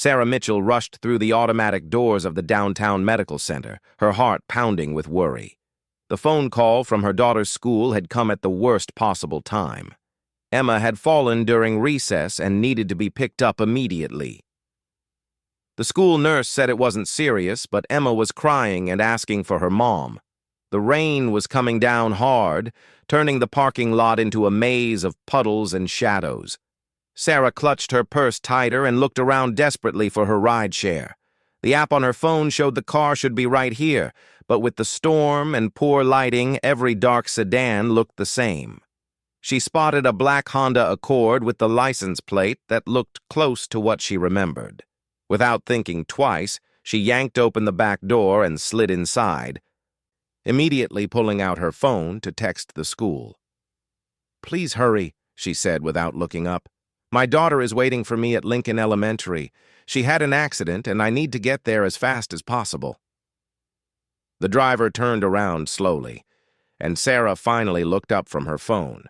Sarah Mitchell rushed through the automatic doors of the downtown medical center, her heart pounding with worry. The phone call from her daughter's school had come at the worst possible time. Emma had fallen during recess and needed to be picked up immediately. The school nurse said it wasn't serious, but Emma was crying and asking for her mom. The rain was coming down hard, turning the parking lot into a maze of puddles and shadows. Sarah clutched her purse tighter and looked around desperately for her rideshare. The app on her phone showed the car should be right here, but with the storm and poor lighting, every dark sedan looked the same. She spotted a black Honda Accord with the license plate that looked close to what she remembered. Without thinking twice, she yanked open the back door and slid inside, immediately pulling out her phone to text the school. "Please hurry," she said without looking up. "My daughter is waiting for me at Lincoln Elementary. She had an accident, and I need to get there as fast as possible." The driver turned around slowly, and Sarah finally looked up from her phone.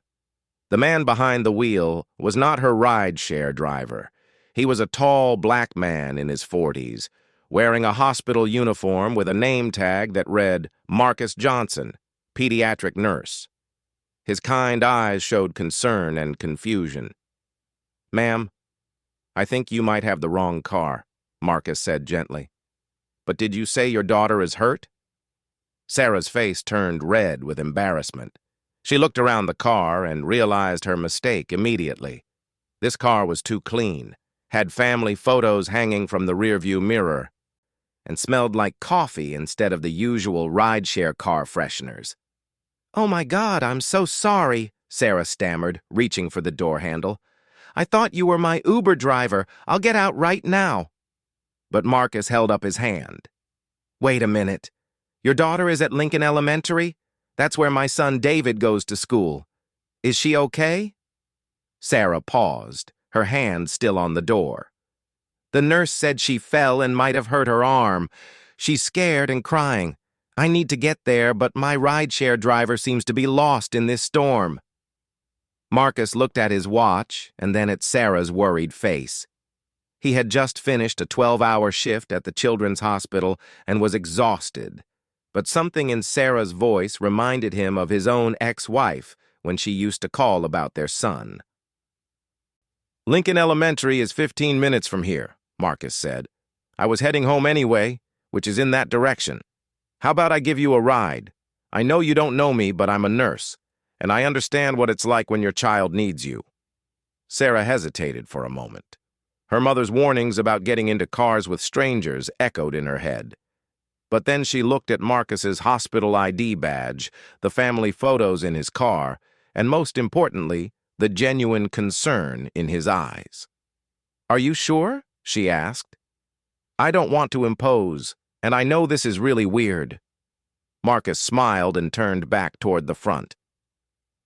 The man behind the wheel was not her ride-share driver. He was a tall black man in his 40s, wearing a hospital uniform with a name tag that read Marcus Johnson, pediatric nurse. His kind eyes showed concern and confusion. "Ma'am, I think you might have the wrong car," Marcus said gently. "But did you say your daughter is hurt?" Sarah's face turned red with embarrassment. She looked around the car and realized her mistake immediately. This car was too clean, had family photos hanging from the rearview mirror, and smelled like coffee instead of the usual rideshare car fresheners. "Oh my God, I'm so sorry," Sarah stammered, reaching for the door handle. "I thought you were my Uber driver. I'll get out right now." But Marcus held up his hand. "Wait a minute. Your daughter is at Lincoln Elementary? That's where my son David goes to school. Is she okay?" Sarah paused, her hand still on the door. "The nurse said she fell and might have hurt her arm. She's scared and crying. I need to get there, but my rideshare driver seems to be lost in this storm." Marcus looked at his watch and then at Sarah's worried face. He had just finished a 12-hour shift at the children's hospital and was exhausted, but something in Sarah's voice reminded him of his own ex-wife when she used to call about their son. "Lincoln Elementary is 15 minutes from here," Marcus said. "I was heading home anyway, which is in that direction. How about I give you a ride? I know you don't know me, but I'm a nurse, and I understand what it's like when your child needs you." Sarah hesitated for a moment. Her mother's warnings about getting into cars with strangers echoed in her head. But then she looked at Marcus's hospital ID badge, the family photos in his car, and most importantly, the genuine concern in his eyes. "Are you sure?" she asked. "I don't want to impose, and I know this is really weird." Marcus smiled and turned back toward the front.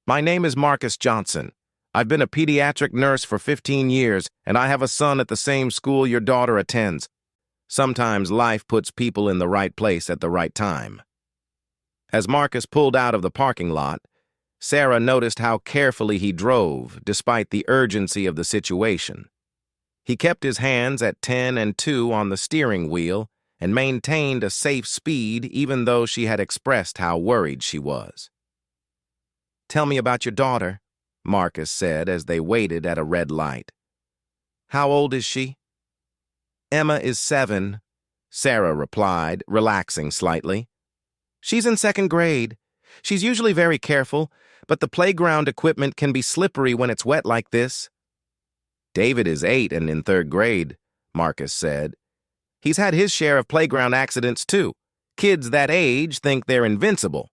"My name is Marcus Johnson. I've been a pediatric nurse for 15 years, and I have a son at the same school your daughter attends. Sometimes life puts people in the right place at the right time." As Marcus pulled out of the parking lot, Sarah noticed how carefully he drove, despite the urgency of the situation. He kept his hands at 10 and 2 on the steering wheel and maintained a safe speed even though she had expressed how worried she was. "Tell me about your daughter," Marcus said as they waited at a red light. "How old is she?" "Emma is 7, Sarah replied, relaxing slightly. "She's in 2nd grade. She's usually very careful, but the playground equipment can be slippery when it's wet like this." "David is 8 and in 3rd grade, Marcus said. "He's had his share of playground accidents too. Kids that age think they're invincible.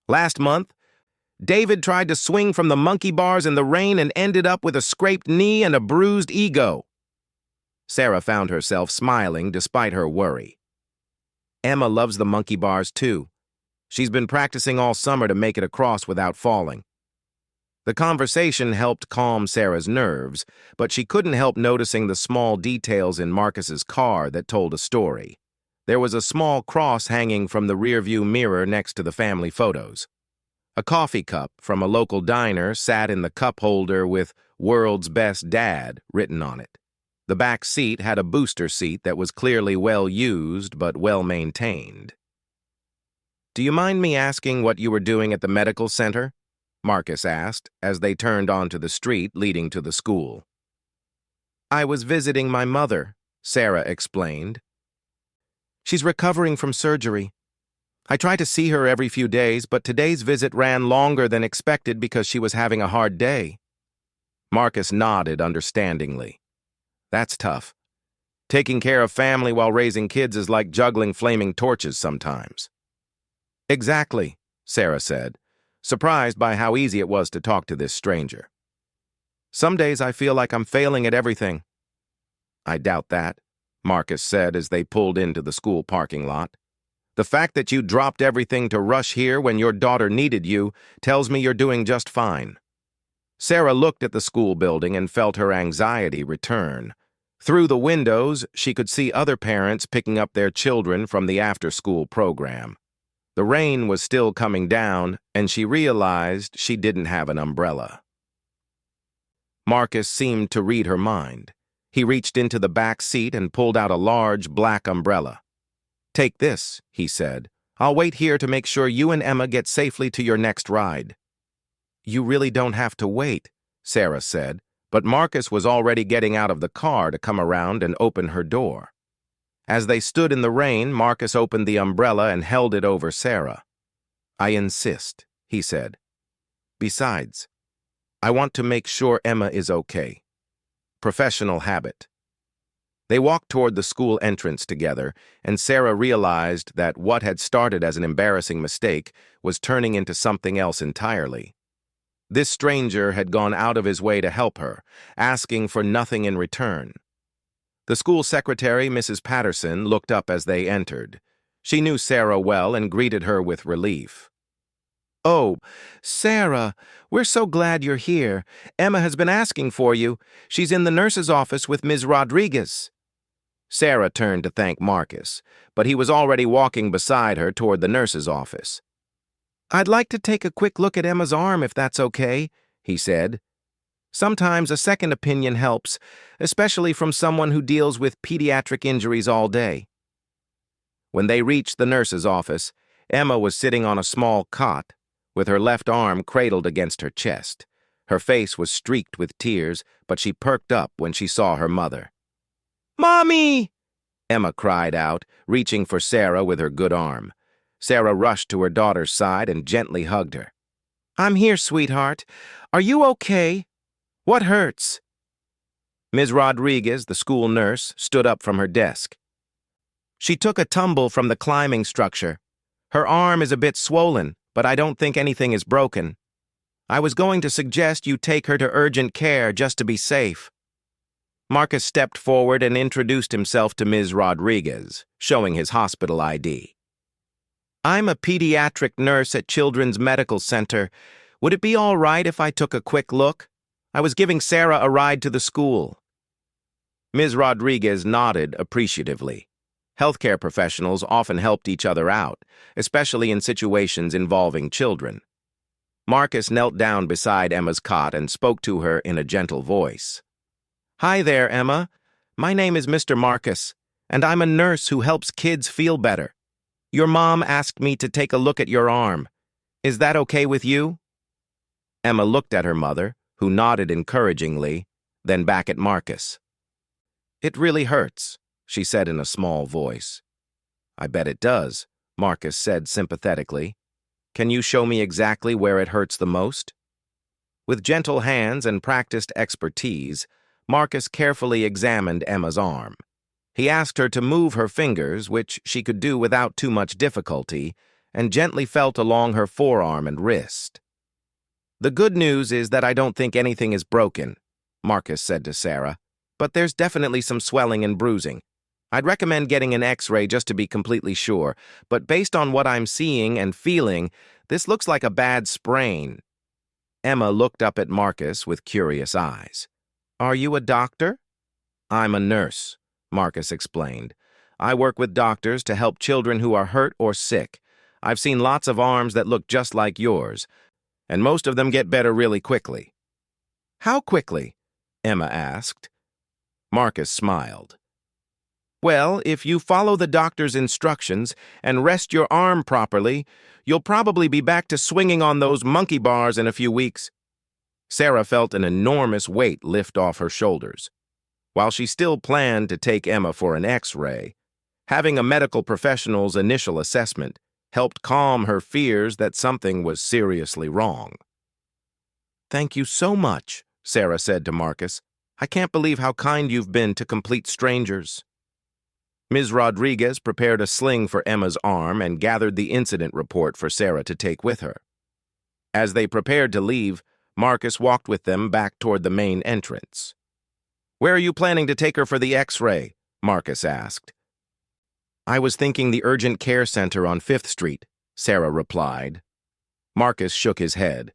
Last month, David tried to swing from the monkey bars in the rain and ended up with a scraped knee and a bruised ego." Sarah found herself smiling despite her worry. "Emma loves the monkey bars too. She's been practicing all summer to make it across without falling." The conversation helped calm Sarah's nerves, but she couldn't help noticing the small details in Marcus's car that told a story. There was a small cross hanging from the rearview mirror next to the family photos. A coffee cup from a local diner sat in the cup holder with "World's Best Dad" written on it. The back seat had a booster seat that was clearly well used but well maintained. "Do you mind me asking what you were doing at the medical center?" Marcus asked as they turned onto the street leading to the school. "I was visiting my mother," Sarah explained. "She's recovering from surgery. I try to see her every few days, but today's visit ran longer than expected because she was having a hard day." Marcus nodded understandingly. "That's tough. Taking care of family while raising kids is like juggling flaming torches sometimes." "Exactly," Sarah said, surprised by how easy it was to talk to this stranger. "Some days I feel like I'm failing at everything." "I doubt that," Marcus said as they pulled into the school parking lot. "The fact that you dropped everything to rush here when your daughter needed you tells me you're doing just fine." Sarah looked at the school building and felt her anxiety return. Through the windows, she could see other parents picking up their children from the after-school program. The rain was still coming down, and she realized she didn't have an umbrella. Marcus seemed to read her mind. He reached into the back seat and pulled out a large black umbrella. "Take this," he said. "I'll wait here to make sure you and Emma get safely to your next ride." "You really don't have to wait," Sarah said, but Marcus was already getting out of the car to come around and open her door. As they stood in the rain, Marcus opened the umbrella and held it over Sarah. "I insist," he said. "Besides, I want to make sure Emma is okay. Professional habit." They walked toward the school entrance together, and Sarah realized that what had started as an embarrassing mistake was turning into something else entirely. This stranger had gone out of his way to help her, asking for nothing in return. The school secretary, Mrs. Patterson, looked up as they entered. She knew Sarah well and greeted her with relief. "Oh, Sarah, we're so glad you're here. Emma has been asking for you. She's in the nurse's office with Ms. Rodriguez." Sarah turned to thank Marcus, but he was already walking beside her toward the nurse's office. "I'd like to take a quick look at Emma's arm if that's okay," he said. "Sometimes a second opinion helps, especially from someone who deals with pediatric injuries all day." When they reached the nurse's office, Emma was sitting on a small cot, with her left arm cradled against her chest. Her face was streaked with tears, but she perked up when she saw her mother. "Mommy!" Emma cried out, reaching for Sarah with her good arm. Sarah rushed to her daughter's side and gently hugged her. "I'm here, sweetheart. Are you okay? What hurts?" Ms. Rodriguez, the school nurse, stood up from her desk. "She took a tumble from the climbing structure. Her arm is a bit swollen, but I don't think anything is broken. I was going to suggest you take her to urgent care just to be safe." Marcus stepped forward and introduced himself to Ms. Rodriguez, showing his hospital ID. "I'm a pediatric nurse at Children's Medical Center. Would it be all right if I took a quick look? I was giving Sarah a ride to the school." Ms. Rodriguez nodded appreciatively. Healthcare professionals often helped each other out, especially in situations involving children. Marcus knelt down beside Emma's cot and spoke to her in a gentle voice. "Hi there, Emma. My name is Mr. Marcus, and I'm a nurse who helps kids feel better. Your mom asked me to take a look at your arm. Is that okay with you?" Emma looked at her mother, who nodded encouragingly, then back at Marcus. "It really hurts," she said in a small voice. "I bet it does," Marcus said sympathetically. "Can you show me exactly where it hurts the most?" With gentle hands and practiced expertise, Marcus carefully examined Emma's arm. He asked her to move her fingers, which she could do without too much difficulty, and gently felt along her forearm and wrist. "The good news is that I don't think anything is broken," Marcus said to Sarah, "but there's definitely some swelling and bruising. I'd recommend getting an X-ray just to be completely sure, but based on what I'm seeing and feeling, this looks like a bad sprain." Emma looked up at Marcus with curious eyes. "Are you a doctor?" "I'm a nurse," Marcus explained. "I work with doctors to help children who are hurt or sick. I've seen lots of arms that look just like yours, and most of them get better really quickly." "How quickly?" Emma asked. Marcus smiled. Well, if you follow the doctor's instructions and rest your arm properly, you'll probably be back to swinging on those monkey bars in a few weeks. Sarah felt an enormous weight lift off her shoulders. While she still planned to take Emma for an X-ray, having a medical professional's initial assessment helped calm her fears that something was seriously wrong. "Thank you so much," Sarah said to Marcus. "I can't believe how kind you've been to complete strangers." Ms. Rodriguez prepared a sling for Emma's arm and gathered the incident report for Sarah to take with her. As they prepared to leave, Marcus walked with them back toward the main entrance. "Where are you planning to take her for the X-ray?" Marcus asked. "I was thinking the urgent care center on 5th Street, Sarah replied. Marcus shook his head.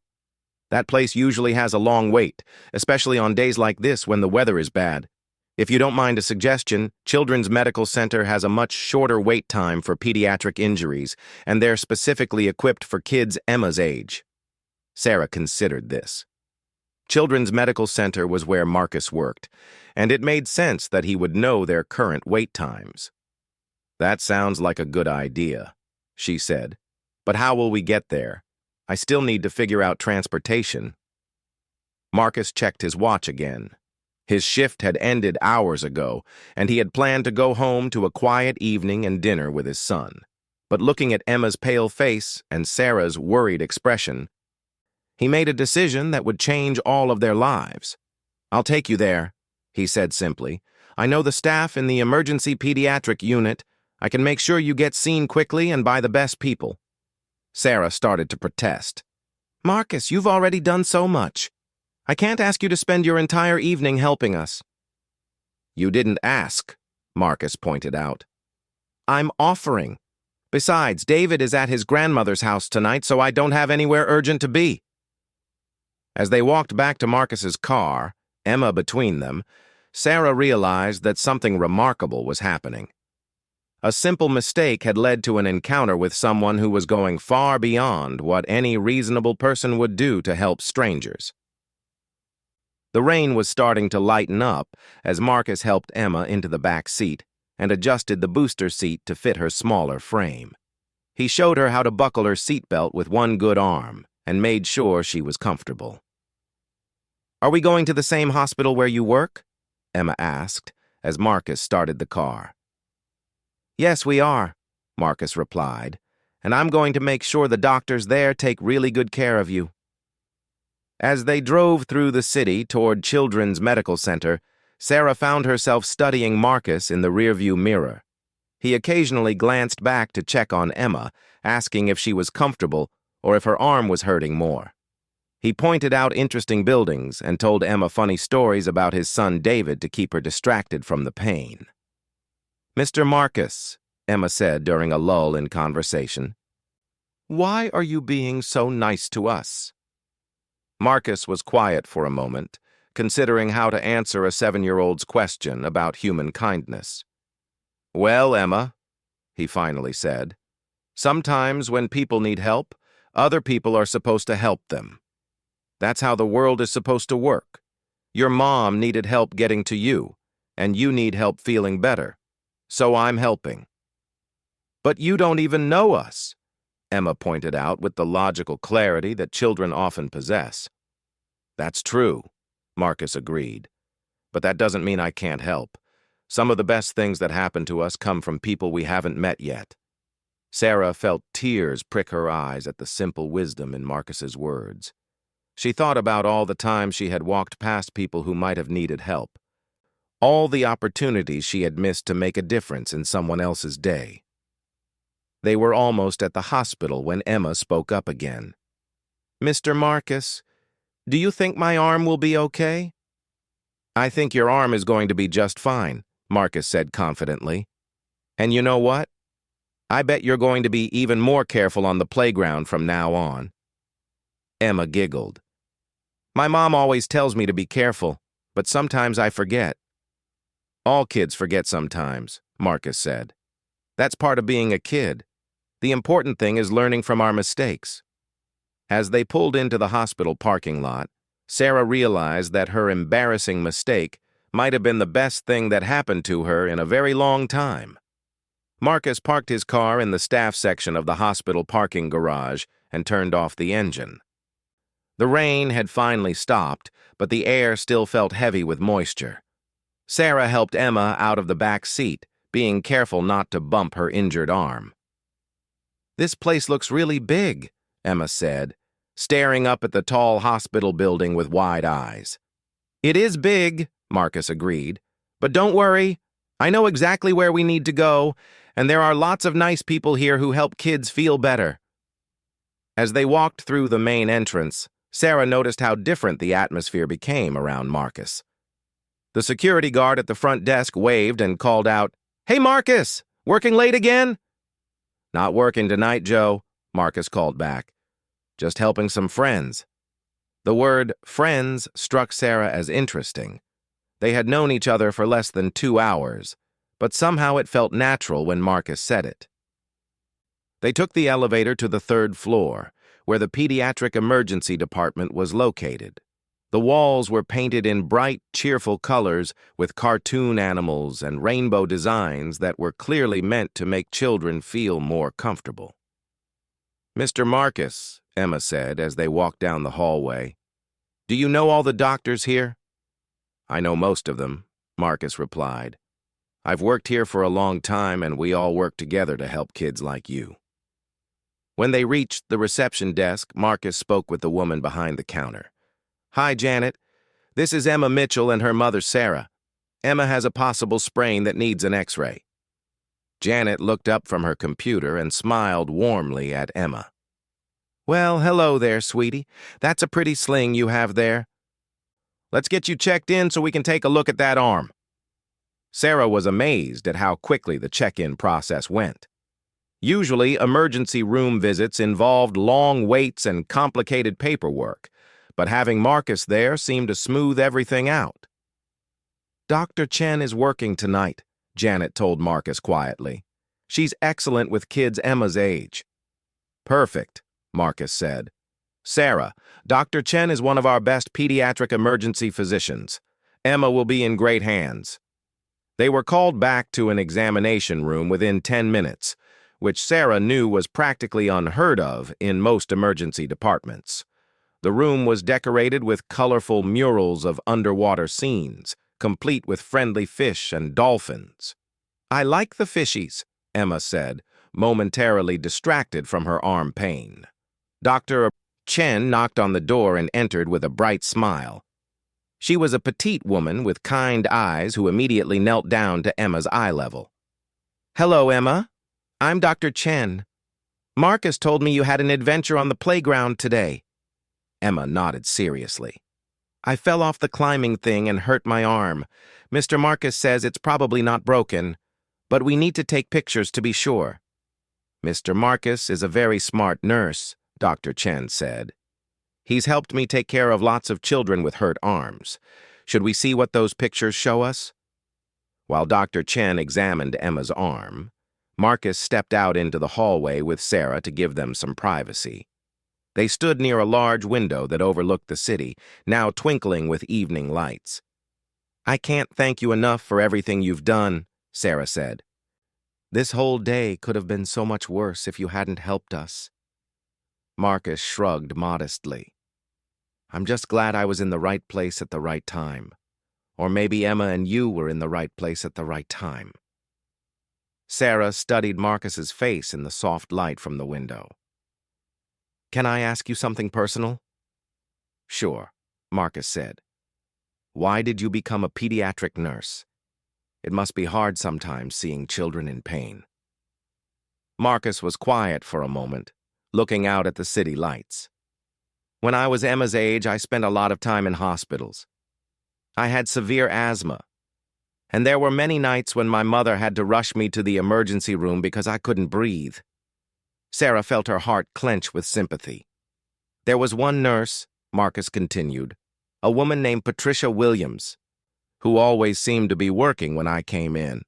"That place usually has a long wait, especially on days like this when the weather is bad. If you don't mind a suggestion, Children's Medical Center has a much shorter wait time for pediatric injuries, and they're specifically equipped for kids Emma's age." Sarah considered this. Children's Medical Center was where Marcus worked, and it made sense that he would know their current wait times. "That sounds like a good idea," she said. "But how will we get there? I still need to figure out transportation." Marcus checked his watch again. His shift had ended hours ago, and he had planned to go home to a quiet evening and dinner with his son. But looking at Emma's pale face and Sarah's worried expression, he made a decision that would change all of their lives. "I'll take you there," he said simply. "I know the staff in the emergency pediatric unit. I can make sure you get seen quickly and by the best people." Sarah started to protest. "Marcus, you've already done so much. I can't ask you to spend your entire evening helping us." "You didn't ask," Marcus pointed out. "I'm offering. Besides, David is at his grandmother's house tonight, so I don't have anywhere urgent to be." As they walked back to Marcus's car, Emma between them, Sarah realized that something remarkable was happening. A simple mistake had led to an encounter with someone who was going far beyond what any reasonable person would do to help strangers. The rain was starting to lighten up as Marcus helped Emma into the back seat and adjusted the booster seat to fit her smaller frame. He showed her how to buckle her seatbelt with one good arm and made sure she was comfortable. "Are we going to the same hospital where you work?" Emma asked as Marcus started the car. "Yes, we are," Marcus replied, "and I'm going to make sure the doctors there take really good care of you." As they drove through the city toward Children's Medical Center, Sarah found herself studying Marcus in the rearview mirror. He occasionally glanced back to check on Emma, asking if she was comfortable or if her arm was hurting more. He pointed out interesting buildings and told Emma funny stories about his son David to keep her distracted from the pain. "Mr. Marcus," Emma said during a lull in conversation, "why are you being so nice to us?" Marcus was quiet for a moment, considering how to answer a 7-year-old's question about human kindness. "Well, Emma," he finally said, "sometimes when people need help, other people are supposed to help them. That's how the world is supposed to work. Your mom needed help getting to you, and you need help feeling better. So I'm helping." "But you don't even know us," Emma pointed out with the logical clarity that children often possess. "That's true," Marcus agreed. "But that doesn't mean I can't help. Some of the best things that happen to us come from people we haven't met yet." Sarah felt tears prick her eyes at the simple wisdom in Marcus's words. She thought about all the times she had walked past people who might have needed help, all the opportunities she had missed to make a difference in someone else's day. They were almost at the hospital when Emma spoke up again. "Mr. Marcus, do you think my arm will be okay?" "I think your arm is going to be just fine," Marcus said confidently. "And you know what? I bet you're going to be even more careful on the playground from now on." Emma giggled. "My mom always tells me to be careful, but sometimes I forget." "All kids forget sometimes," Marcus said. "That's part of being a kid. The important thing is learning from our mistakes." As they pulled into the hospital parking lot, Sarah realized that her embarrassing mistake might have been the best thing that happened to her in a very long time. Marcus parked his car in the staff section of the hospital parking garage and turned off the engine. The rain had finally stopped, but the air still felt heavy with moisture. Sarah helped Emma out of the back seat, being careful not to bump her injured arm. "This place looks really big," Emma said, staring up at the tall hospital building with wide eyes. "It is big," Marcus agreed, "but don't worry. I know exactly where we need to go, and there are lots of nice people here who help kids feel better." As they walked through the main entrance, Sarah noticed how different the atmosphere became around Marcus. The security guard at the front desk waved and called out, "Hey, Marcus! Working late again?" "Not working tonight, Joe," Marcus called back. "Just helping some friends." The word friends struck Sarah as interesting. They had known each other for less than 2 hours, but somehow it felt natural when Marcus said it. They took the elevator to the 3rd floor, where the pediatric emergency department was located. The walls were painted in bright, cheerful colors with cartoon animals and rainbow designs that were clearly meant to make children feel more comfortable. "Mr. Marcus," Emma said as they walked down the hallway, "do you know all the doctors here?" "I know most of them," Marcus replied. "I've worked here for a long time, and we all work together to help kids like you." When they reached the reception desk, Marcus spoke with the woman behind the counter. "Hi, Janet. This is Emma Mitchell and her mother, Sarah. Emma has a possible sprain that needs an X-ray." Janet looked up from her computer and smiled warmly at Emma. "Well, hello there, sweetie. That's a pretty sling you have there. Let's get you checked in so we can take a look at that arm." Sarah was amazed at how quickly the check-in process went. Usually, emergency room visits involved long waits and complicated paperwork, but having Marcus there seemed to smooth everything out. "Dr. Chen is working tonight," Janet told Marcus quietly. "She's excellent with kids Emma's age." "Perfect," Marcus said. "Sarah, Dr. Chen is one of our best pediatric emergency physicians. Emma will be in great hands." They were called back to an examination room within 10 minutes, which Sarah knew was practically unheard of in most emergency departments. The room was decorated with colorful murals of underwater scenes, complete with friendly fish and dolphins. "I like the fishies," Emma said, momentarily distracted from her arm pain. Dr. Chen knocked on the door and entered with a bright smile. She was a petite woman with kind eyes who immediately knelt down to Emma's eye level. "Hello, Emma. I'm Dr. Chen. Marcus told me you had an adventure on the playground today." Emma nodded seriously. "I fell off the climbing thing and hurt my arm. Mr. Marcus says it's probably not broken, but we need to take pictures to be sure." "Mr. Marcus is a very smart nurse," Dr. Chen said. "He's helped me take care of lots of children with hurt arms. Should we see what those pictures show us?" While Dr. Chen examined Emma's arm, Marcus stepped out into the hallway with Sarah to give them some privacy. They stood near a large window that overlooked the city, now twinkling with evening lights. "I can't thank you enough for everything you've done," Sarah said. "This whole day could have been so much worse if you hadn't helped us." Marcus shrugged modestly. "I'm just glad I was in the right place at the right time. Or maybe Emma and you were in the right place at the right time." Sarah studied Marcus's face in the soft light from the window. "Can I ask you something personal?" "Sure," Marcus said. "Why did you become a pediatric nurse? It must be hard sometimes seeing children in pain." Marcus was quiet for a moment, looking out at the city lights. "When I was Emma's age, I spent a lot of time in hospitals. I had severe asthma, and there were many nights when my mother had to rush me to the emergency room because I couldn't breathe." Sarah felt her heart clench with sympathy. "There was one nurse," Marcus continued, "a woman named Patricia Williams, who always seemed to be working when I came in.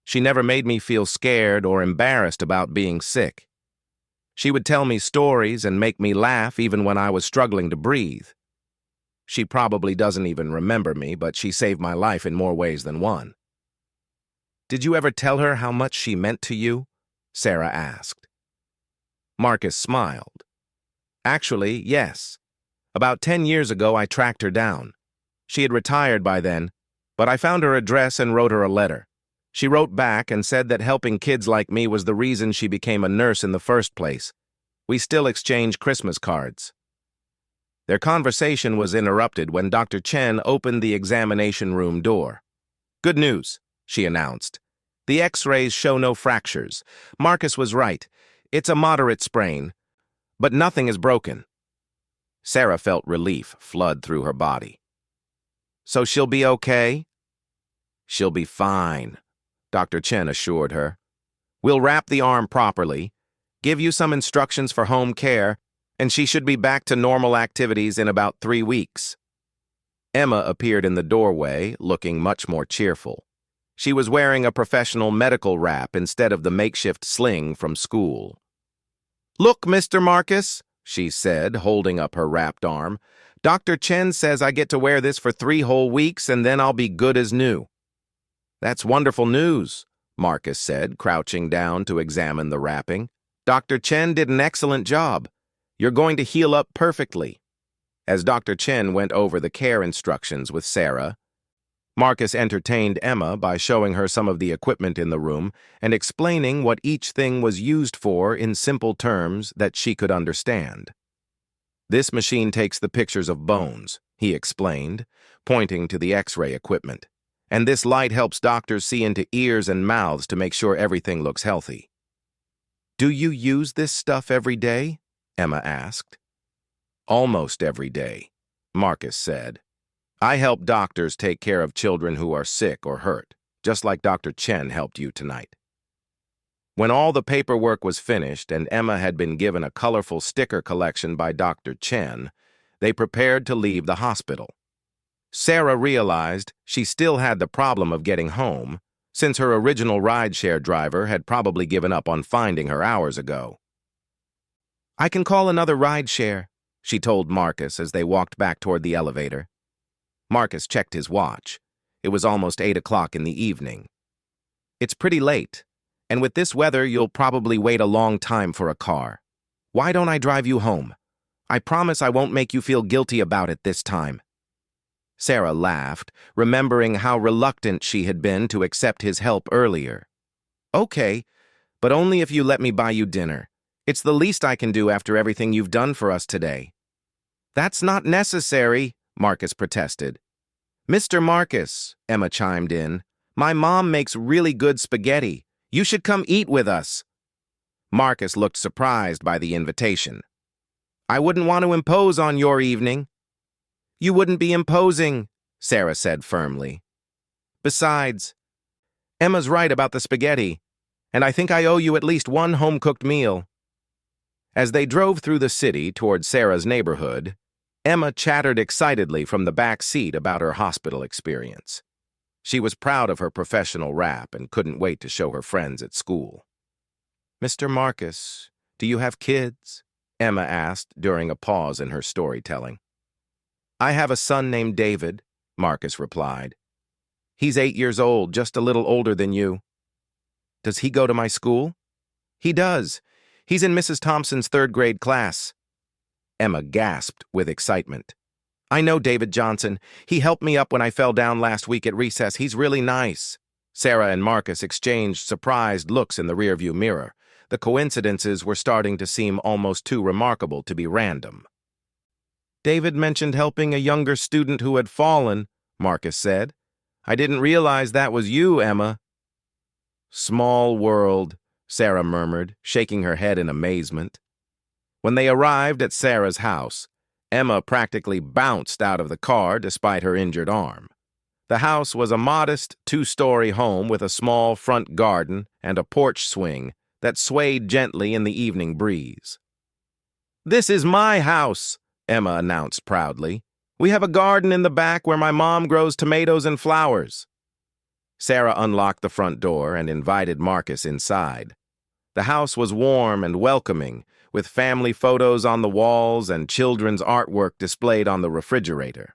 She never made me feel scared or embarrassed about being sick. She would tell me stories and make me laugh even when I was struggling to breathe. She probably doesn't even remember me, but she saved my life in more ways than one. Did you ever tell her how much she meant to you? Sarah asked. Marcus smiled. Actually, yes. About 10 years ago, I tracked her down. She had retired by then, but I found her address and wrote her a letter. She wrote back and said that helping kids like me was the reason she became a nurse in the first place. We still exchange Christmas cards. Their conversation was interrupted when Dr. Chen opened the examination room door. Good news, she announced. The X-rays show no fractures. Marcus was right. It's a moderate sprain, but nothing is broken. Sarah felt relief flood through her body. So she'll be okay? She'll be fine, Dr. Chen assured her. We'll wrap the arm properly, give you some instructions for home care, and she should be back to normal activities in about 3 weeks. Emma appeared in the doorway, looking much more cheerful. She was wearing a professional medical wrap instead of the makeshift sling from school. Look, Mr. Marcus, she said, holding up her wrapped arm. Dr. Chen says I get to wear this for 3 whole weeks and then I'll be good as new. That's wonderful news, Marcus said, crouching down to examine the wrapping. Dr. Chen did an excellent job. You're going to heal up perfectly. As Dr. Chen went over the care instructions with Sarah, Marcus entertained Emma by showing her some of the equipment in the room and explaining what each thing was used for in simple terms that she could understand. This machine takes the pictures of bones, he explained, pointing to the X-ray equipment. And this light helps doctors see into ears and mouths to make sure everything looks healthy. Do you use this stuff every day? Emma asked. Almost every day, Marcus said. I help doctors take care of children who are sick or hurt, just like Dr. Chen helped you tonight. When all the paperwork was finished and Emma had been given a colorful sticker collection by Dr. Chen, they prepared to leave the hospital. Sarah realized she still had the problem of getting home, since her original rideshare driver had probably given up on finding her hours ago. I can call another rideshare, she told Marcus as they walked back toward the elevator. Marcus checked his watch. It was almost 8 o'clock in the evening. It's pretty late, and with this weather, you'll probably wait a long time for a car. Why don't I drive you home? I promise I won't make you feel guilty about it this time. Sarah laughed, remembering how reluctant she had been to accept his help earlier. Okay, but only if you let me buy you dinner. It's the least I can do after everything you've done for us today. That's not necessary, Marcus protested. Mr. Marcus, Emma chimed in, my mom makes really good spaghetti. You should come eat with us. Marcus looked surprised by the invitation. I wouldn't want to impose on your evening. You wouldn't be imposing, Sarah said firmly. Besides, Emma's right about the spaghetti, and I think I owe you at least one home-cooked meal. As they drove through the city toward Sarah's neighborhood, Emma chattered excitedly from the back seat about her hospital experience. She was proud of her professional wrap and couldn't wait to show her friends at school. Mr. Marcus, do you have kids? Emma asked during a pause in her storytelling. I have a son named David, Marcus replied. He's 8 years old, just a little older than you. Does he go to my school? He does. He's in Mrs. Thompson's 3rd grade class. Emma gasped with excitement. I know David Johnson. He helped me up when I fell down last week at recess. He's really nice. Sarah and Marcus exchanged surprised looks in the rearview mirror. The coincidences were starting to seem almost too remarkable to be random. David mentioned helping a younger student who had fallen, Marcus said. I didn't realize that was you, Emma. Small world, Sarah murmured, shaking her head in amazement. When they arrived at Sarah's house, Emma practically bounced out of the car despite her injured arm. The house was a modest 2-story home with a small front garden and a porch swing that swayed gently in the evening breeze. This is my house, Emma announced proudly. We have a garden in the back where my mom grows tomatoes and flowers. Sarah unlocked the front door and invited Marcus inside. The house was warm and welcoming, with family photos on the walls and children's artwork displayed on the refrigerator.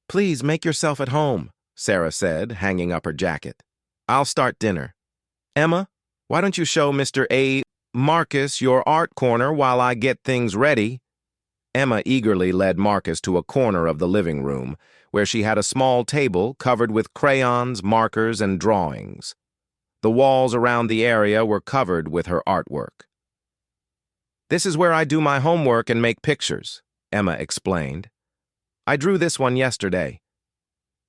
"Please make yourself at home," Sarah said, hanging up her jacket. "I'll start dinner. Emma, why don't you show Mr. A. Marcus your art corner while I get things ready?" Emma eagerly led Marcus to a corner of the living room, where she had a small table covered with crayons, markers, and drawings. The walls around the area were covered with her artwork. "This is where I do my homework and make pictures," Emma explained. "I drew this one yesterday."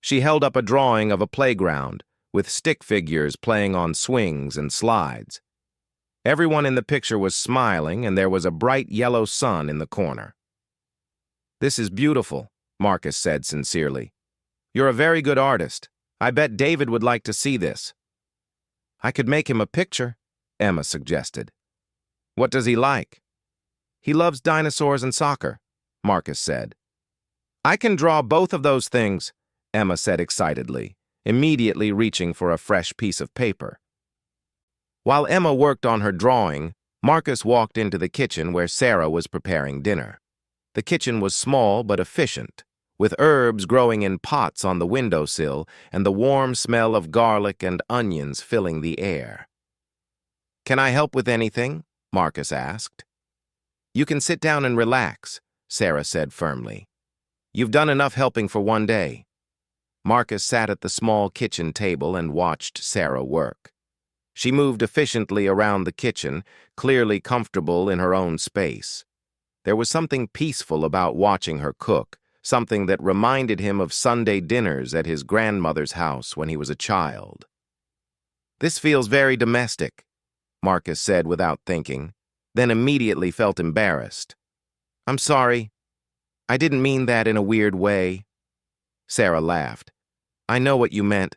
She held up a drawing of a playground, with stick figures playing on swings and slides. Everyone in the picture was smiling, and there was a bright yellow sun in the corner. "This is beautiful," Marcus said sincerely. "You're a very good artist. I bet David would like to see this." "I could make him a picture," Emma suggested. "What does he like?" "He loves dinosaurs and soccer," Marcus said. "I can draw both of those things," Emma said excitedly, immediately reaching for a fresh piece of paper. While Emma worked on her drawing, Marcus walked into the kitchen where Sarah was preparing dinner. The kitchen was small but efficient, with herbs growing in pots on the windowsill and the warm smell of garlic and onions filling the air. "Can I help with anything?" Marcus asked. "You can sit down and relax," Sarah said firmly. "You've done enough helping for one day." Marcus sat at the small kitchen table and watched Sarah work. She moved efficiently around the kitchen, clearly comfortable in her own space. There was something peaceful about watching her cook, something that reminded him of Sunday dinners at his grandmother's house when he was a child. "This feels very domestic," Marcus said without thinking, then immediately felt embarrassed. "I'm sorry. I didn't mean that in a weird way." Sarah laughed. "I know what you meant.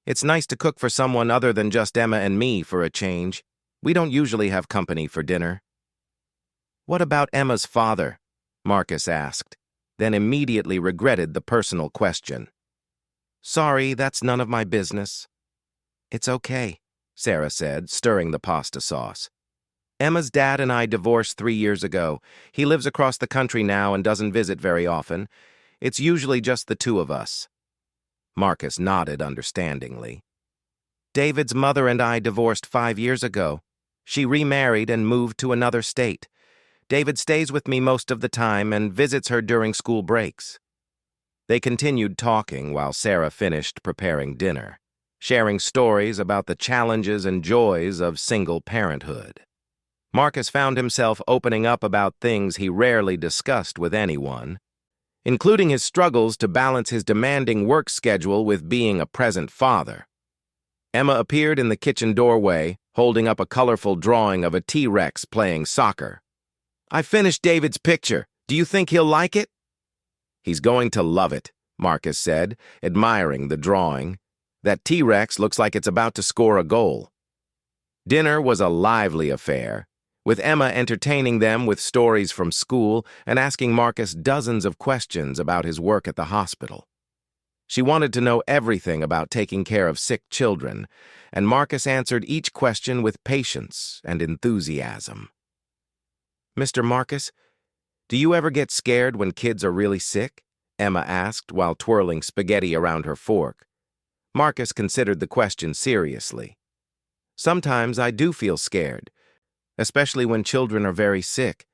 It's nice to cook for someone other than just Emma and me for a change. We don't usually have company for dinner." "What about Emma's father?" Marcus asked, then immediately regretted the personal question. "Sorry, that's none of my business." "It's okay," Sarah said, stirring the pasta sauce. "Emma's dad and I divorced 3 years ago. He lives across the country now and doesn't visit very often. It's usually just the two of us." Marcus nodded understandingly. "David's mother and I divorced 5 years ago. She remarried and moved to another state. David stays with me most of the time and visits her during school breaks." They continued talking while Sarah finished preparing dinner, sharing stories about the challenges and joys of single parenthood. Marcus found himself opening up about things he rarely discussed with anyone, including his struggles to balance his demanding work schedule with being a present father. Emma appeared in the kitchen doorway, holding up a colorful drawing of a T-Rex playing soccer. "I finished David's picture. Do you think he'll like it?" "He's going to love it," Marcus said, admiring the drawing. "That T-Rex looks like it's about to score a goal." Dinner was a lively affair, with Emma entertaining them with stories from school and asking Marcus dozens of questions about his work at the hospital. She wanted to know everything about taking care of sick children, and Marcus answered each question with patience and enthusiasm. "Mr. Marcus, do you ever get scared when kids are really sick?" Emma asked while twirling spaghetti around her fork. Marcus considered the question seriously. "Sometimes I do feel scared, especially when children are very sick.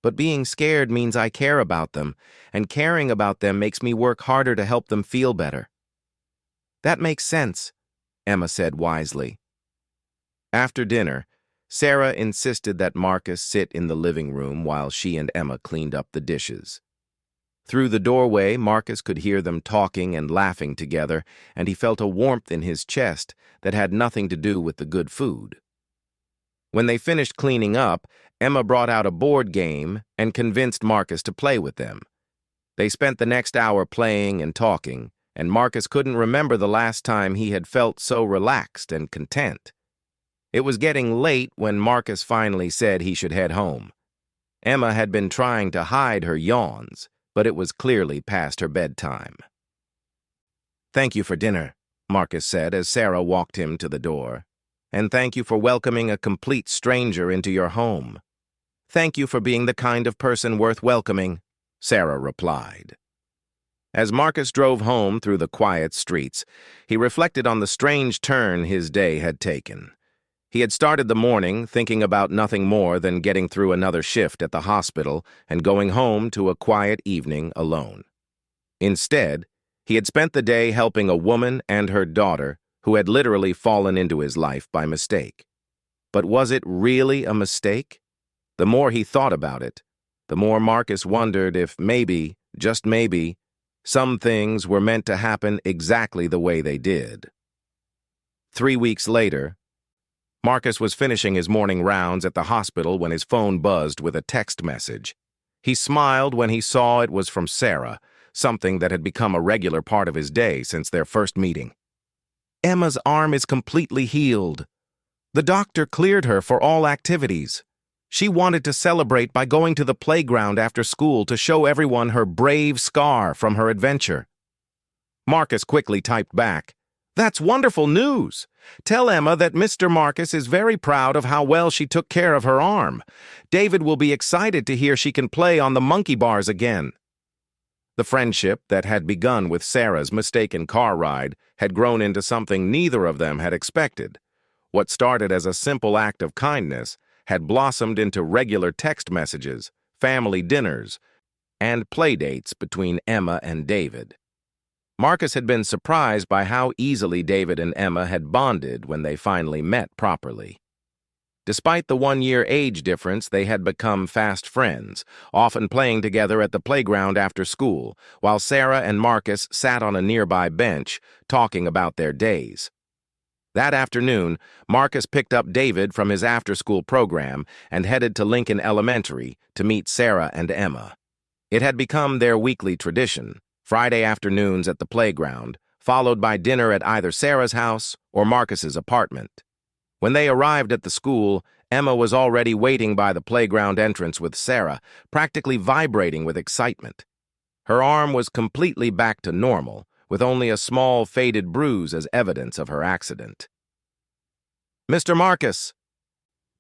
But being scared means I care about them, and caring about them makes me work harder to help them feel better." "That makes sense," Emma said wisely. After dinner, Sarah insisted that Marcus sit in the living room while she and Emma cleaned up the dishes. Through the doorway, Marcus could hear them talking and laughing together, and he felt a warmth in his chest that had nothing to do with the good food. When they finished cleaning up, Emma brought out a board game and convinced Marcus to play with them. They spent the next hour playing and talking, and Marcus couldn't remember the last time he had felt so relaxed and content. It was getting late when Marcus finally said he should head home. Emma had been trying to hide her yawns, but it was clearly past her bedtime. "Thank you for dinner," Marcus said as Sarah walked him to the door. "And thank you for welcoming a complete stranger into your home." Thank you for being the kind of person worth welcoming, Sarah replied. As Marcus drove home through the quiet streets, he reflected on the strange turn his day had taken. He had started the morning thinking about nothing more than getting through another shift at the hospital and going home to a quiet evening alone. Instead, he had spent the day helping a woman and her daughter who had literally fallen into his life by mistake. But was it really a mistake? The more he thought about it, the more Marcus wondered if maybe, just maybe, some things were meant to happen exactly the way they did. 3 weeks later, Marcus was finishing his morning rounds at the hospital when his phone buzzed with a text message. He smiled when he saw it was from Sarah, something that had become a regular part of his day since their first meeting. Emma's arm is completely healed. The doctor cleared her for all activities. She wanted to celebrate by going to the playground after school to show everyone her brave scar from her adventure. Marcus quickly typed back, "That's wonderful news. Tell Emma that Mr. Marcus is very proud of how well she took care of her arm. David will be excited to hear she can play on the monkey bars again." The friendship that had begun with Sarah's mistaken car ride had grown into something neither of them had expected. What started as a simple act of kindness had blossomed into regular text messages, family dinners, and playdates between Emma and David. Marcus had been surprised by how easily David and Emma had bonded when they finally met properly. Despite the 1-year age difference, they had become fast friends, often playing together at the playground after school, while Sarah and Marcus sat on a nearby bench, talking about their days. That afternoon, Marcus picked up David from his after-school program and headed to Lincoln Elementary to meet Sarah and Emma. It had become their weekly tradition, Friday afternoons at the playground, followed by dinner at either Sarah's house or Marcus's apartment. When they arrived at the school, Emma was already waiting by the playground entrance with Sarah, practically vibrating with excitement. Her arm was completely back to normal, with only a small faded bruise as evidence of her accident. "Mr. Marcus!"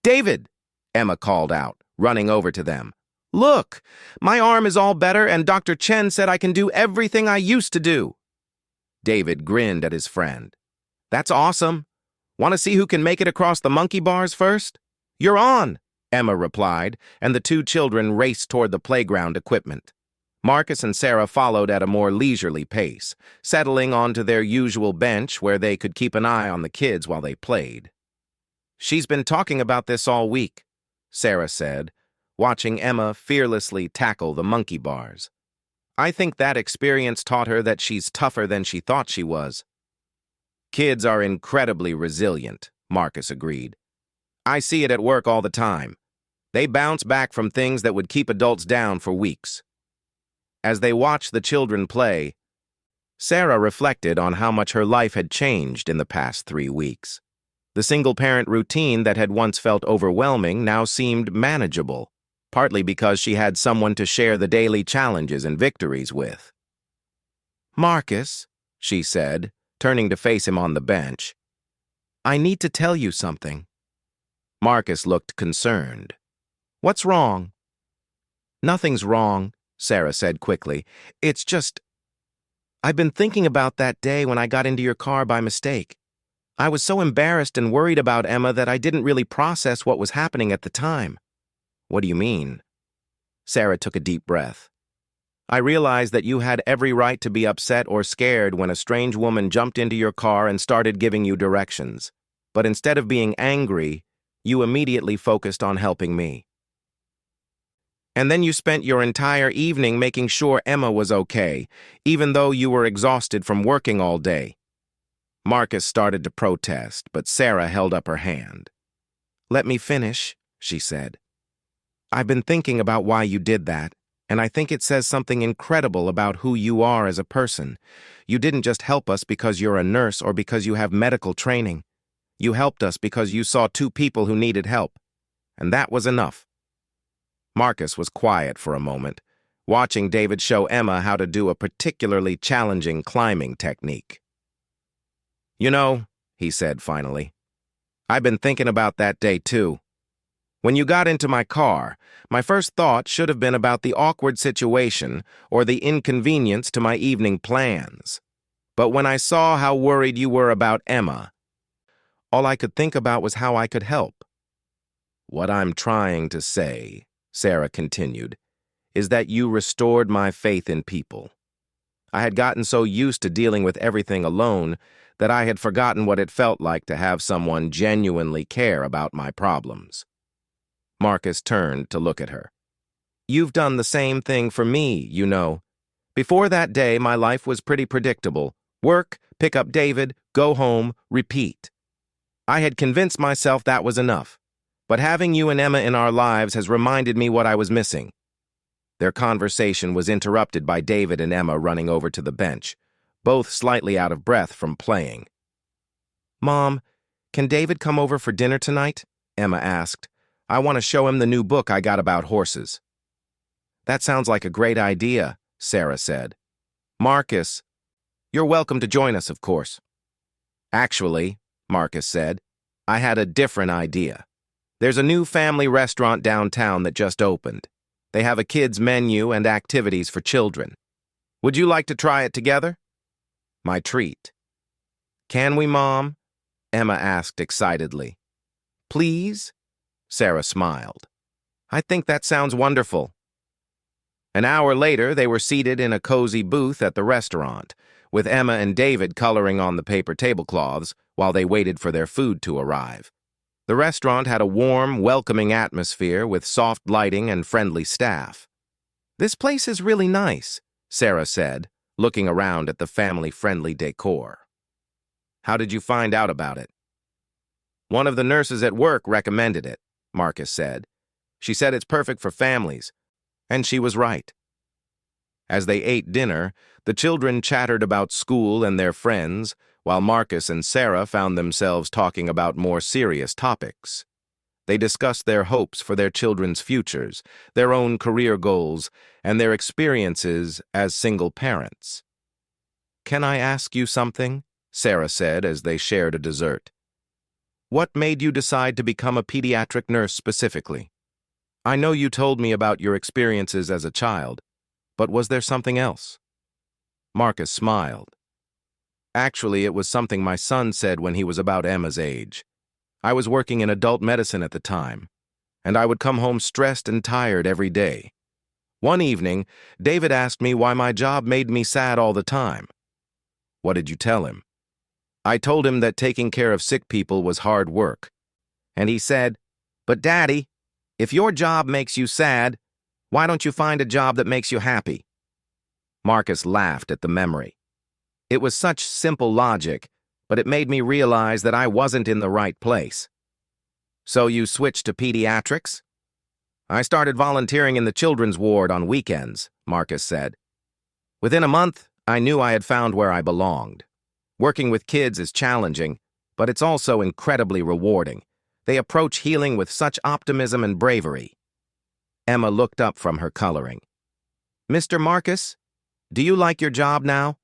"David!" Emma called out, running over to them. "Look, my arm is all better and Dr. Chen said I can do everything I used to do." David grinned at his friend. "That's awesome. Want to see who can make it across the monkey bars first?" "You're on," Emma replied, and the two children raced toward the playground equipment. Marcus and Sarah followed at a more leisurely pace, settling onto their usual bench where they could keep an eye on the kids while they played. "She's been talking about this all week," Sarah said, watching Emma fearlessly tackle the monkey bars. "I think that experience taught her that she's tougher than she thought she was." "Kids are incredibly resilient," Marcus agreed. "I see it at work all the time. They bounce back from things that would keep adults down for weeks." As they watched the children play, Sarah reflected on how much her life had changed in the past 3 weeks. The single-parent routine that had once felt overwhelming now seemed manageable, partly because she had someone to share the daily challenges and victories with. "Marcus," she said, turning to face him on the bench, "I need to tell you something." Marcus looked concerned. "What's wrong?" "Nothing's wrong," Sarah said quickly. "It's just, I've been thinking about that day when I got into your car by mistake. I was so embarrassed and worried about Emma that I didn't really process what was happening at the time." "What do you mean?" Sarah took a deep breath. "I realized that you had every right to be upset or scared when a strange woman jumped into your car and started giving you directions. But instead of being angry, you immediately focused on helping me. And then you spent your entire evening making sure Emma was okay, even though you were exhausted from working all day." Marcus started to protest, but Sarah held up her hand. "Let me finish," she said. "I've been thinking about why you did that, and I think it says something incredible about who you are as a person. You didn't just help us because you're a nurse or because you have medical training. You helped us because you saw 2 people who needed help, and that was enough." Marcus was quiet for a moment, watching David show Emma how to do a particularly challenging climbing technique. "You know," he said finally, "I've been thinking about that day too. When you got into my car, my first thought should have been about the awkward situation or the inconvenience to my evening plans. But when I saw how worried you were about Emma, all I could think about was how I could help. What I'm trying to say, Sarah continued, is that you restored my faith in people. I had gotten so used to dealing with everything alone that I had forgotten what it felt like to have someone genuinely care about my problems. Marcus turned to look at her. You've done the same thing for me, you know. Before that day, my life was pretty predictable. Work, pick up David, go home, repeat. I had convinced myself that was enough. But having you and Emma in our lives has reminded me what I was missing. Their conversation was interrupted by David and Emma running over to the bench, both slightly out of breath from playing. Mom, can David come over for dinner tonight? Emma asked. I want to show him the new book I got about horses. That sounds like a great idea, Sarah said. Marcus, you're welcome to join us, of course. Actually, Marcus said, I had a different idea. There's a new family restaurant downtown that just opened. They have a kids' menu and activities for children. Would you like to try it together? My treat. Can we, Mom? Emma asked excitedly. Please? Sarah smiled. I think that sounds wonderful. An hour later, they were seated in a cozy booth at the restaurant, with Emma and David coloring on the paper tablecloths while they waited for their food to arrive. The restaurant had a warm, welcoming atmosphere with soft lighting and friendly staff. This place is really nice, Sarah said, looking around at the family-friendly decor. How did you find out about it? One of the nurses at work recommended it, Marcus said. She said it's perfect for families, and she was right. As they ate dinner, the children chattered about school and their friends, while Marcus and Sarah found themselves talking about more serious topics. They discussed their hopes for their children's futures, their own career goals, and their experiences as single parents. Can I ask you something? Sarah said as they shared a dessert. What made you decide to become a pediatric nurse specifically? I know you told me about your experiences as a child, but was there something else? Marcus smiled. Actually, it was something my son said when he was about Emma's age. I was working in adult medicine at the time, and I would come home stressed and tired every day. One evening, David asked me why my job made me sad all the time. What did you tell him? I told him that taking care of sick people was hard work. And he said, But Daddy, if your job makes you sad, why don't you find a job that makes you happy? Marcus laughed at the memory. It was such simple logic, but it made me realize that I wasn't in the right place. So you switched to pediatrics? I started volunteering in the children's ward on weekends, Marcus said. Within a month, I knew I had found where I belonged. Working with kids is challenging, but it's also incredibly rewarding. They approach healing with such optimism and bravery. Emma looked up from her coloring. Mr. Marcus, do you like your job now?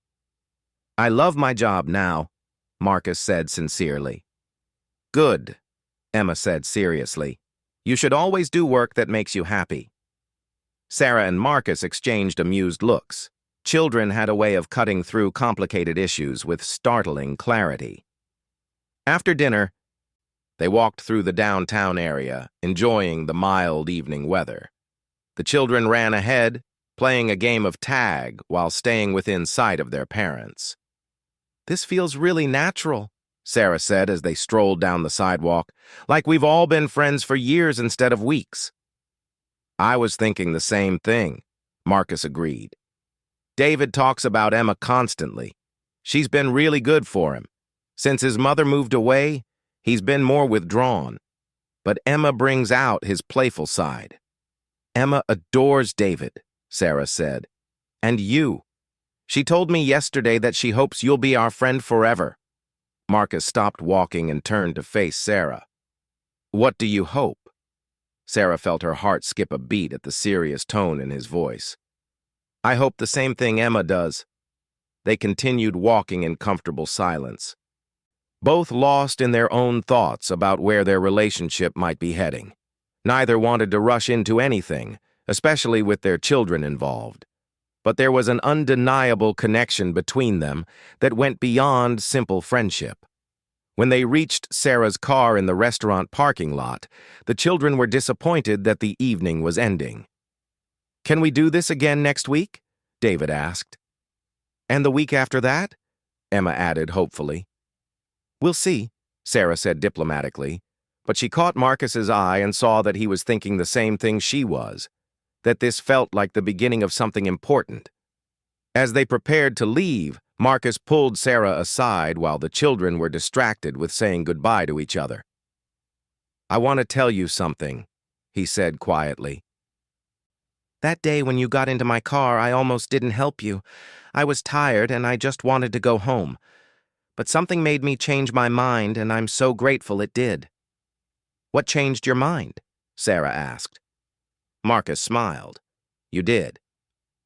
I love my job now, Marcus said sincerely. Good, Emma said seriously. You should always do work that makes you happy. Sarah and Marcus exchanged amused looks. Children had a way of cutting through complicated issues with startling clarity. After dinner, they walked through the downtown area, enjoying the mild evening weather. The children ran ahead, playing a game of tag while staying within sight of their parents. This feels really natural, Sarah said as they strolled down the sidewalk, like we've all been friends for years instead of weeks. I was thinking the same thing, Marcus agreed. David talks about Emma constantly. She's been really good for him. Since his mother moved away, he's been more withdrawn. But Emma brings out his playful side. Emma adores David, Sarah said. And you. She told me yesterday that she hopes you'll be our friend forever. Marcus stopped walking and turned to face Sarah. What do you hope? Sarah felt her heart skip a beat at the serious tone in his voice. I hope the same thing Emma does. They continued walking in comfortable silence, both lost in their own thoughts about where their relationship might be heading. Neither wanted to rush into anything, especially with their children involved. But there was an undeniable connection between them that went beyond simple friendship. When they reached Sarah's car in the restaurant parking lot, the children were disappointed that the evening was ending. "Can we do this again next week?" David asked. "And the week after that?" Emma added hopefully. "We'll see," Sarah said diplomatically, but she caught Marcus's eye and saw that he was thinking the same thing she was, that this felt like the beginning of something important. As they prepared to leave, Marcus pulled Sarah aside while the children were distracted with saying goodbye to each other. "I want to tell you something," he said quietly. "That day when you got into my car, I almost didn't help you. I was tired and I just wanted to go home. But something made me change my mind, and I'm so grateful it did." "What changed your mind?" Sarah asked. Marcus smiled. "You did.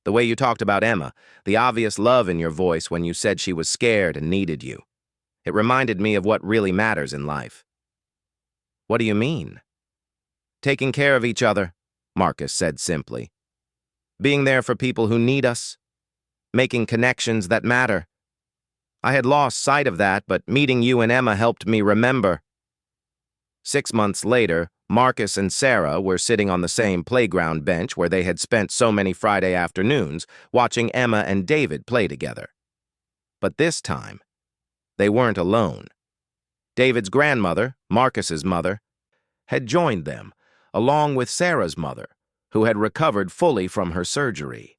The way you talked about Emma, the obvious love in your voice when you said she was scared and needed you. It reminded me of what really matters in life." "What do you mean?" "Taking care of each other," Marcus said simply. "Being there for people who need us. Making connections that matter. I had lost sight of that, but meeting you and Emma helped me remember." 6 months later, Marcus and Sarah were sitting on the same playground bench where they had spent so many Friday afternoons watching Emma and David play together. But this time, they weren't alone. David's grandmother, Marcus's mother, had joined them, along with Sarah's mother, who had recovered fully from her surgery.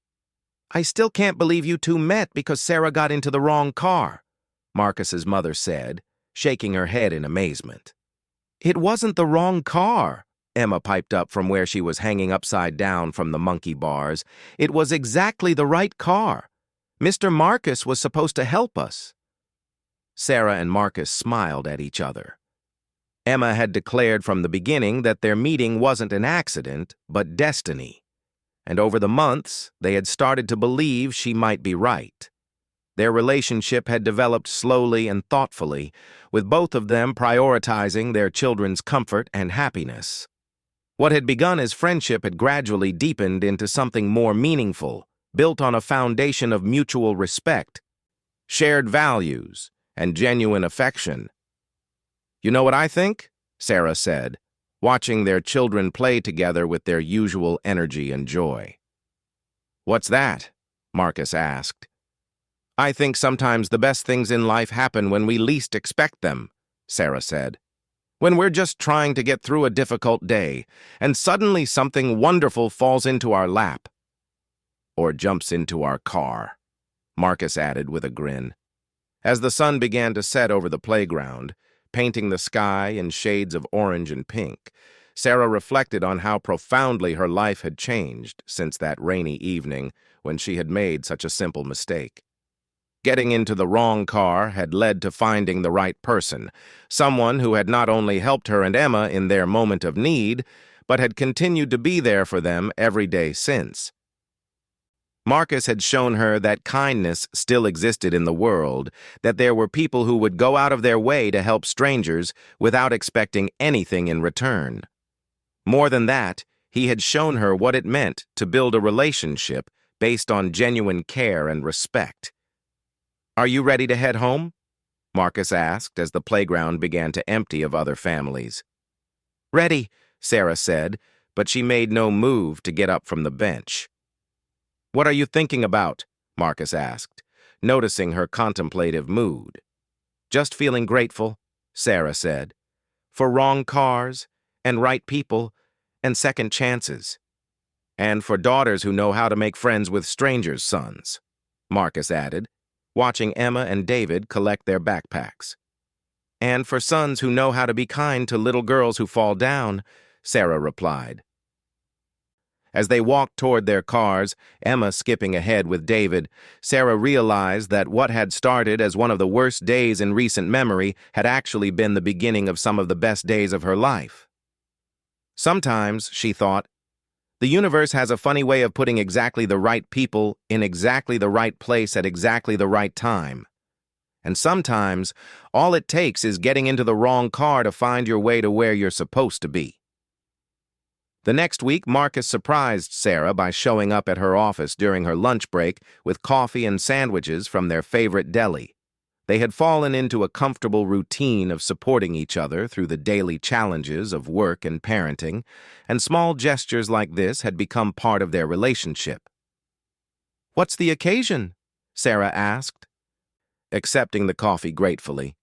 "I still can't believe you two met because Sarah got into the wrong car," Marcus's mother said, shaking her head in amazement. "It wasn't the wrong car," Emma piped up from where she was hanging upside down from the monkey bars. "It was exactly the right car. Mr. Marcus was supposed to help us." Sarah and Marcus smiled at each other. Emma had declared from the beginning that their meeting wasn't an accident, but destiny. And over the months, they had started to believe she might be right. Their relationship had developed slowly and thoughtfully, with both of them prioritizing their children's comfort and happiness. What had begun as friendship had gradually deepened into something more meaningful, built on a foundation of mutual respect, shared values, and genuine affection. "You know what I think?" Sarah said, watching their children play together with their usual energy and joy. "What's that?" Marcus asked. "I think sometimes the best things in life happen when we least expect them," Sarah said. "When we're just trying to get through a difficult day, and suddenly something wonderful falls into our lap. Or jumps into our car," Marcus added with a grin. As the sun began to set over the playground, painting the sky in shades of orange and pink, Sarah reflected on how profoundly her life had changed since that rainy evening when she had made such a simple mistake. Getting into the wrong car had led to finding the right person, someone who had not only helped her and Emma in their moment of need, but had continued to be there for them every day since. Marcus had shown her that kindness still existed in the world, that there were people who would go out of their way to help strangers without expecting anything in return. More than that, he had shown her what it meant to build a relationship based on genuine care and respect. "Are you ready to head home?" Marcus asked as the playground began to empty of other families. "Ready," Sarah said, but she made no move to get up from the bench. "What are you thinking about?" Marcus asked, noticing her contemplative mood. "Just feeling grateful," Sarah said, "for wrong cars, and right people, and second chances. And for daughters who know how to make friends with strangers' sons," Marcus added, watching Emma and David collect their backpacks. "And for sons who know how to be kind to little girls who fall down," Sarah replied. As they walked toward their cars, Emma skipping ahead with David, Sarah realized that what had started as one of the worst days in recent memory had actually been the beginning of some of the best days of her life. Sometimes, she thought, the universe has a funny way of putting exactly the right people in exactly the right place at exactly the right time. And sometimes, all it takes is getting into the wrong car to find your way to where you're supposed to be. The next week, Marcus surprised Sarah by showing up at her office during her lunch break with coffee and sandwiches from their favorite deli. They had fallen into a comfortable routine of supporting each other through the daily challenges of work and parenting, and small gestures like this had become part of their relationship. "What's the occasion?" Sarah asked, accepting the coffee gratefully.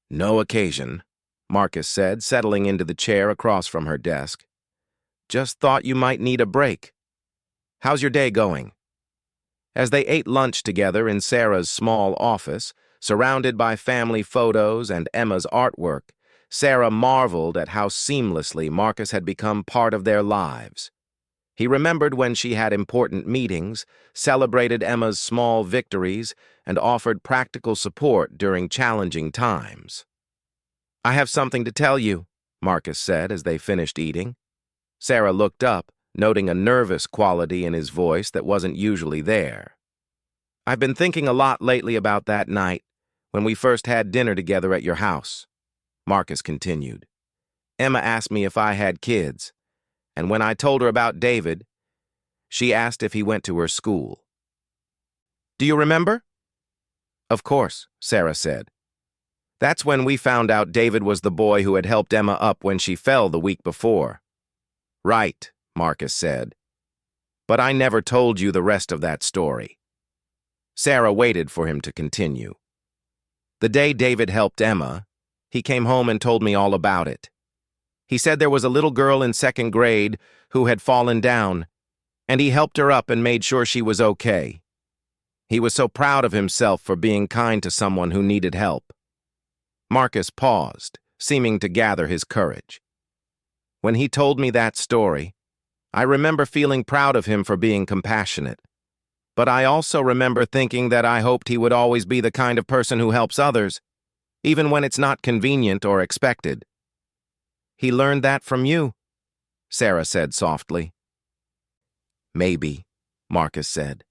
"No occasion," Marcus said, settling into the chair across from her desk. "Just thought you might need a break. How's your day going?" As they ate lunch together in Sarah's small office, surrounded by family photos and Emma's artwork, Sarah marveled at how seamlessly Marcus had become part of their lives. He remembered when she had important meetings, celebrated Emma's small victories, and offered practical support during challenging times. "I have something to tell you," Marcus said as they finished eating. Sarah looked up, noting a nervous quality in his voice that wasn't usually there. "I've been thinking a lot lately about that night, when we first had dinner together at your house," Marcus continued. "Emma asked me if I had kids, and when I told her about David, she asked if he went to her school. Do you remember?" "Of course," Sarah said. "That's when we found out David was the boy who had helped Emma up when she fell the week before." "Right," Marcus said. "But I never told you the rest of that story." Sarah waited for him to continue. "The day David helped Emma, he came home and told me all about it. He said there was a little girl in second grade who had fallen down, and he helped her up and made sure she was okay. He was so proud of himself for being kind to someone who needed help." Marcus paused, seeming to gather his courage. "When he told me that story, I remember feeling proud of him for being compassionate. But I also remember thinking that I hoped he would always be the kind of person who helps others, even when it's not convenient or expected." "He learned that from you," Sarah said softly. "Maybe," Marcus said.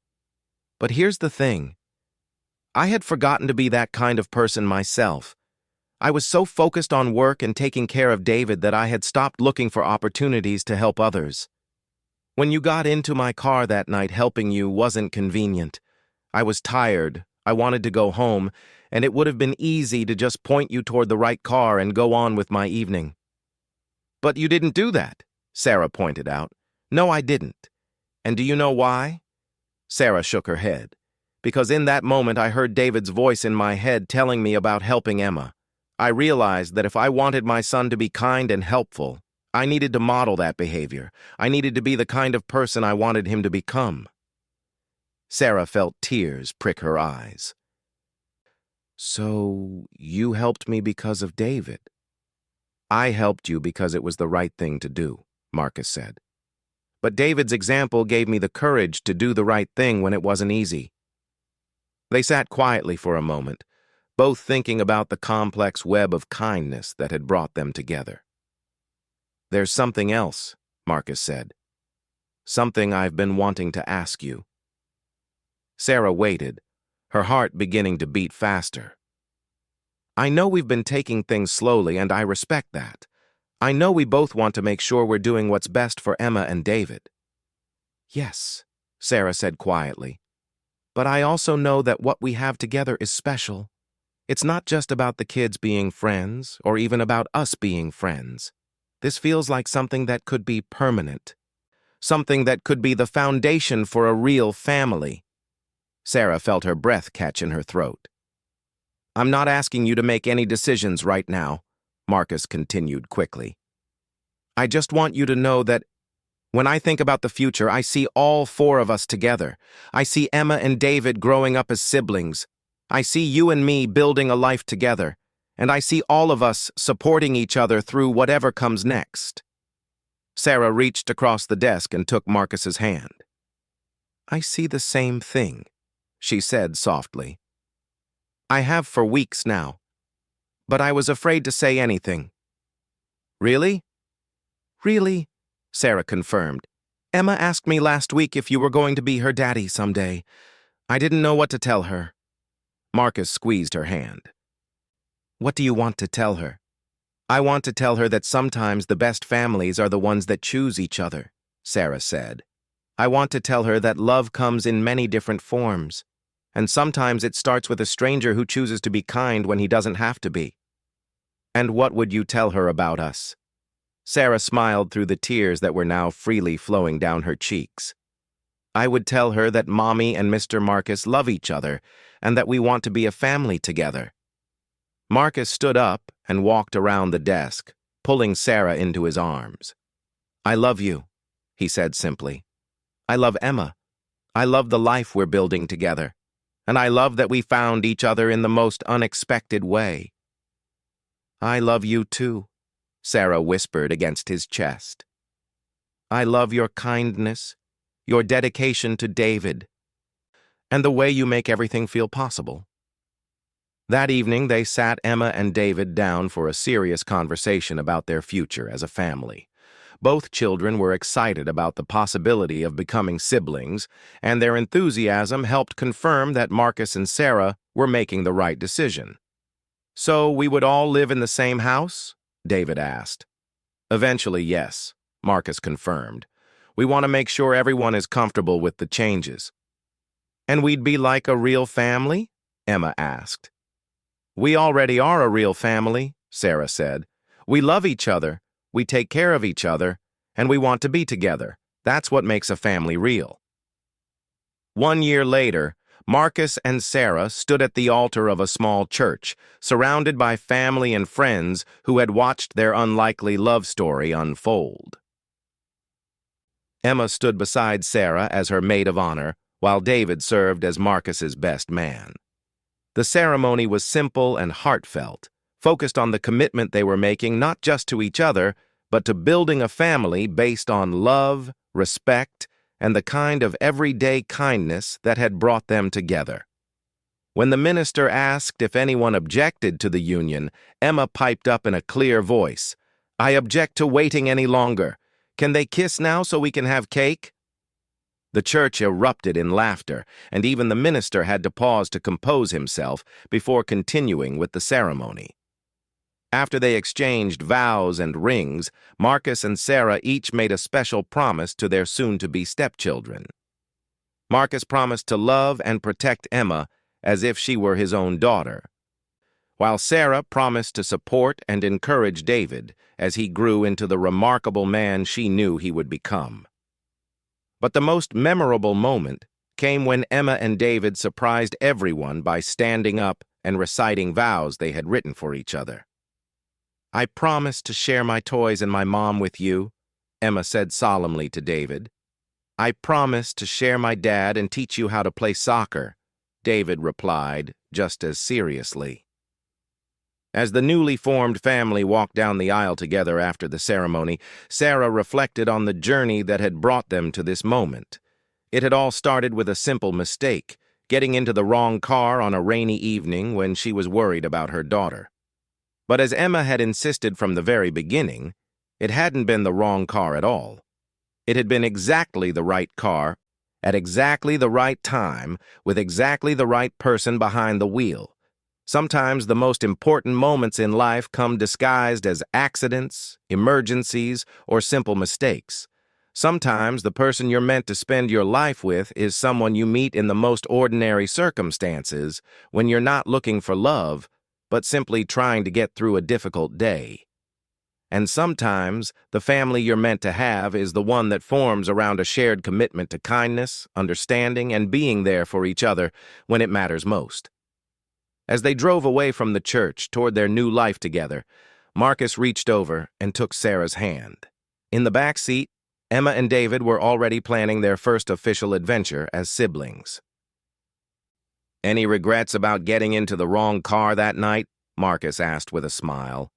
"But here's the thing. I had forgotten to be that kind of person myself. I was so focused on work and taking care of David that I had stopped looking for opportunities to help others. When you got into my car that night, helping you wasn't convenient. I was tired, I wanted to go home, and it would have been easy to just point you toward the right car and go on with my evening." "But you didn't do that," Sarah pointed out. "No, I didn't. And do you know why?" Sarah shook her head. "Because in that moment I heard David's voice in my head telling me about helping Emma. I realized that if I wanted my son to be kind and helpful, I needed to model that behavior. I needed to be the kind of person I wanted him to become." Sarah felt tears prick her eyes. "So you helped me because of David?" "I helped you because it was the right thing to do," Marcus said. "But David's example gave me the courage to do the right thing when it wasn't easy." They sat quietly for a moment, both thinking about the complex web of kindness that had brought them together. "There's something else," Marcus said. "Something I've been wanting to ask you." Sarah waited, her heart beginning to beat faster. "I know we've been taking things slowly, and I respect that. I know we both want to make sure we're doing what's best for Emma and David." "Yes," Sarah said quietly. "But I also know that what we have together is special. It's not just about the kids being friends, or even about us being friends. This feels like something that could be permanent. Something that could be the foundation for a real family." Sarah felt her breath catch in her throat. "I'm not asking you to make any decisions right now," Marcus continued quickly. "I just want you to know that when I think about the future, I see all four of us together. I see Emma and David growing up as siblings. I see you and me building a life together, and I see all of us supporting each other through whatever comes next." Sarah reached across the desk and took Marcus's hand. "I see the same thing," she said softly. "I have for weeks now, but I was afraid to say anything." "Really?" "Really," Sarah confirmed. "Emma asked me last week if you were going to be her daddy someday. I didn't know what to tell her." Marcus squeezed her hand. "What do you want to tell her?" I want to tell her that sometimes the best families are the ones that choose each other, Sarah said. I want to tell her that love comes in many different forms, and sometimes it starts with a stranger who chooses to be kind when he doesn't have to be. And what would you tell her about us? Sarah smiled through the tears that were now freely flowing down her cheeks. I would tell her that Mommy and Mr. Marcus love each other and that we want to be a family together. Marcus stood up and walked around the desk, pulling Sarah into his arms. I love you, he said simply. I love Emma. I love the life we're building together. And I love that we found each other in the most unexpected way. I love you too, Sarah whispered against his chest. I love your kindness, your dedication to David, and the way you make everything feel possible. That evening, they sat Emma and David down for a serious conversation about their future as a family. Both children were excited about the possibility of becoming siblings, and their enthusiasm helped confirm that Marcus and Sarah were making the right decision. So we would all live in the same house? David asked. Eventually, yes, Marcus confirmed. We want to make sure everyone is comfortable with the changes. And we'd be like a real family? Emma asked. We already are a real family, Sarah said. We love each other, we take care of each other, and we want to be together. That's what makes a family real. 1 year later, Marcus and Sarah stood at the altar of a small church, surrounded by family and friends who had watched their unlikely love story unfold. Emma stood beside Sarah as her maid of honor, while David served as Marcus's best man. The ceremony was simple and heartfelt, focused on the commitment they were making not just to each other, but to building a family based on love, respect, and the kind of everyday kindness that had brought them together. When the minister asked if anyone objected to the union, Emma piped up in a clear voice, I object to waiting any longer. Can they kiss now so we can have cake? The church erupted in laughter, and even the minister had to pause to compose himself before continuing with the ceremony. After they exchanged vows and rings, Marcus and Sarah each made a special promise to their soon-to-be stepchildren. Marcus promised to love and protect Emma as if she were his own daughter, while Sarah promised to support and encourage David as he grew into the remarkable man she knew he would become. But the most memorable moment came when Emma and David surprised everyone by standing up and reciting vows they had written for each other. I promise to share my toys and my mom with you, Emma said solemnly to David. I promise to share my dad and teach you how to play soccer, David replied, just as seriously. As the newly formed family walked down the aisle together after the ceremony, Sarah reflected on the journey that had brought them to this moment. It had all started with a simple mistake, getting into the wrong car on a rainy evening when she was worried about her daughter. But as Emma had insisted from the very beginning, it hadn't been the wrong car at all. It had been exactly the right car, at exactly the right time, with exactly the right person behind the wheel. Sometimes the most important moments in life come disguised as accidents, emergencies, or simple mistakes. Sometimes the person you're meant to spend your life with is someone you meet in the most ordinary circumstances when you're not looking for love, but simply trying to get through a difficult day. And sometimes the family you're meant to have is the one that forms around a shared commitment to kindness, understanding, and being there for each other when it matters most. As they drove away from the church toward their new life together, Marcus reached over and took Sarah's hand. In the back seat, Emma and David were already planning their first official adventure as siblings. Any regrets about getting into the wrong car that night? Marcus asked with a smile.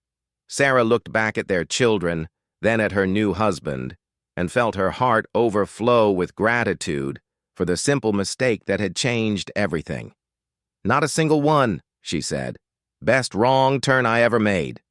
Sarah looked back at their children, then at her new husband, and felt her heart overflow with gratitude for the simple mistake that had changed everything. Not a single one, she said. Best wrong turn I ever made.